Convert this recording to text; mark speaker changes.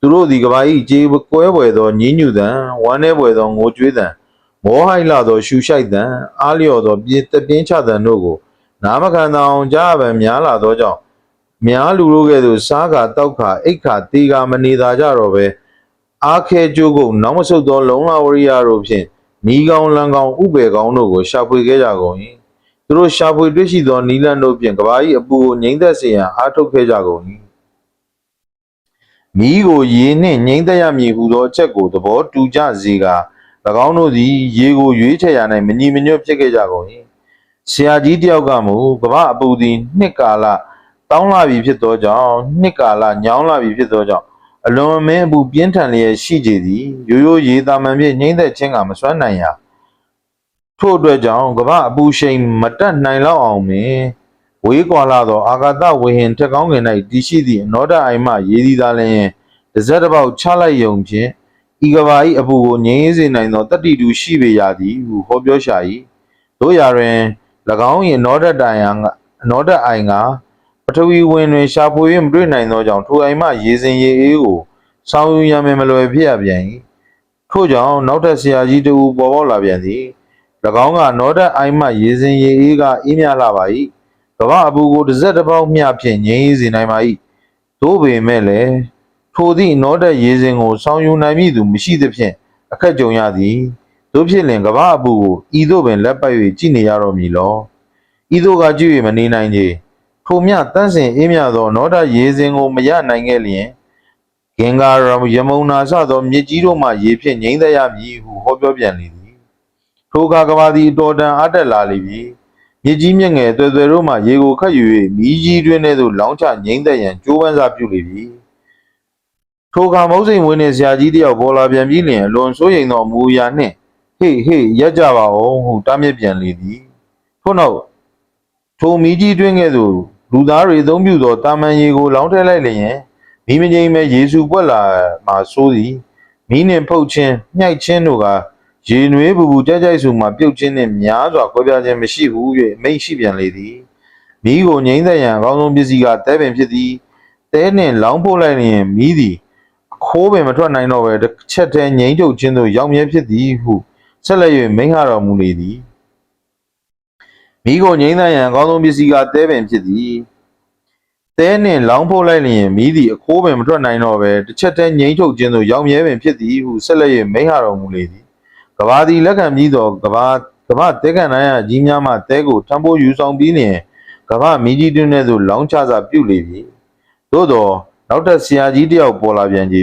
Speaker 1: သူတို့ဒီကဘာကြီးကြေကွဲပွဲသောညင်းညူတံဝမ်းနေပွဲသောငိုကြွေးတံမောဟိုက်လာသောရှူရှိုက်တံအားလျော်သောပြင်းချတံတို့ကိုနာမခံအောင်ကြားပံများလာသောကြောင့်များလူတို့ကဲ့သို့စားကာတောက်ခါအိတ်ခါတေကာမနေသာကြတော့ပဲအားခဲကျိုးကုန်နောက်မဆုတ်သောလုံလဝရိယတို့ဖြင့်နီးကောင်းလန်းကောင်းဥပေကောင်းတို့ကိုရှာဖွေခဲ့ကြကုန်၏သူတို့ရှာဖွေတွေ့ရှိသောနီလန်တို့ဖြင့်ကဘာကြီးအပူကိုငြိမ့်သက်စေရန်အားထုတ်ခဲ့ကြကုန်၏မိကိုရေနှင့်ငြိမ့်သက်ရမည်ဟုသောအချက်ကိုသဘောတူကြစေကာ၎င်းတို့သည်ရေကိုရွေးချယ်ရ၌မညီမညွတ်ဖြစ်ခဲ့ကြကုန်၏ဆရာကြီးတယောက်ကမူကမ္ဘာအပူသည်နှစ်ကာလတောင်းလာပြီဖြစ်သောကြောင့်နှစ်ကာလညောင်းလာပြီဖြစ်သောကြောင့်အလွန်အမင်းအပူပြင်းထန်လျက်ရှိကြသည်ရိုးရိုးရေသာမှန်ဖြင့်ငြိမ့်သက်ခြင်းကမစွမ်းနိုင်ရာထို့အတွက်ကြောင့်ကမ္ဘာအပူရှိန်မတက်နိုင်လောက်အောင်ပင်ဝေးကွာလာသောအာကာသဝေဟင်ထက်ကောင်းကင်၌တည်ရှိသည့်အနောဒအိမ်မှရေသည်သာလျှင်တစ်စက်တစ်ပေါက်ချလိုက်ယုံဖြင့်ဤကဘာ၏အပူကိုငြိမ်းစေနိုင်သောတတ္တိတူရှိပေရသည်ဟုဟောပြောရှာ၏တို့ရာတွင်၎င်း၏အနောဒအိမ်ကပထဝီဝင်တွင်ရှာဖွေ၍မတွေ့နိုင်သောကြောင့်ထိုအိမ်မှရေစင်ရေအေးကိုဆောင်းယူရမယ်မလွယ်ဖြစ်ရပြန်၏ထို့ကြောင့်နောက်ထပ်ဆရာကြီးတဦးပေါ်ပေါက်လာပြန်သည်၎င်းကနောဒအိမ်မှရေစင်ရေအေးကအေးမြလှပါ၏ကမ္ဘာအပူကိုတစ်စက်တစ်ပေါက်မျှဖြင့်ငြိမ်းစေနိုင်ပါ၏သို့ပေမဲ့လည်းထိုသည့်နောဒရေစင်ကိုဆောင်းယူနိုင်မည်သူမရှိသဖြင့်အခက်ကြုံရသည်တို့ဖြစ်လင်ကမ္ဘာအပူကိုဤသို့ပင်လက်ပတ်၍ကြည့်နေရတော့မည်လောဤသို့ကကြည့်၍မနေနိုင်ကြထိုမြတန်းစင်အေးမြသောနောဒရေစင်ကိုမရနိုင်ခဲ့လျင်ဂင်္ဂါရမုံနာစသောမြစ်ကြီးတို့မှရေဖြင့်ငြိမ်းသက်ရမည်ဟုဟောပြောပြန်လေသည်ထိုအခါကမ္ဘာသည်အတော်တန်အားတက်လာလေပြီမြစ်ကြီးမြက်ငယ်သွယ်သွယ်တို့မှရေကိုခတ်ယူ၍မီးကြီးတွင်သို့လောင်းချငြိမ်းသက်ရန်ကြိုးပမ်းစားပြုလေပြီထိုအခါမုတ်စိန်ဝင်းနှင့်ဆရာကြီးတယောက်ပေါ်လာပြန်ပြီးလျှင်အလွန်စိုးရိမ်သောမူအရာနှင့်ဟေ့ရက်ကြပါအောင်ဟုတားမြစ်ပြန်လေသည်ထို့နောက်ထိုမီးကြီးတွင်ကဲ့သို့လူသားတွေအသုံးပြုသောတာမန်ရေကိုလောင်းထည့်လိုက်လျင်မီးမငြိမ်းမဲ့ယေစုပွက်လာမှဆိုးသည်မီးနှင့်ဖုတ်ခြင်းညှိုက်ခြင်းတို့ကရေနွေးပူပူကြိုက်စွာမှပြုတ်ခြင်းနှင့်များစွာကွဲပြားခြင်းမရှိဟု၍မိန့်ရှိပြန်လေသည်မီးကိုငြိမ်းသက်ရန်အကောင်းဆုံးပစ္စည်းကတဲပင်ဖြစ်သည်တဲနှင့်လောင်းဖို့လိုက်လျင်မီးသည်အခိုးပင်မထွက်နိုင်တော့ဘဲတစ်ချက်တည်းငြိမ်းချုပ်ခြင်းသို့ရောက်မြဲဖြစ်သည်ဟုဆက်လက်၍မိန့်တော်မူလေသည်မီးကိုငြိမ်းသက်ရန်အကောင်းဆုံးပစ္စည်းကတဲပင်ဖြစ်သည်တဲနှင့်လောင်းဖို့လိုက်လျင်မီးသည်အခိုးပင်မထွက်နိုင်တော့ဘဲတစ်ချက်တည်းငြိမ်းချုပ်ခြင်းသို့ရောက်မြဲပင်ဖြစ်သည်ဟုဆက်လက်၍မိန့်တော်မူလေသည်ကဘာသည်လက်ခံပြီးသောကဘာတဲကန်နိုင်ရကြီးများမှတဲကိုထမ်းပိုးယူဆောင်ပြီးလျင်ကဘာမီးကြီးတွင်သို့လောင်းချစာပြုလေပြီသို့သောနောက်ထပ်ဆရာကြီးတယောက်ပေါ်လာပြန်ကြ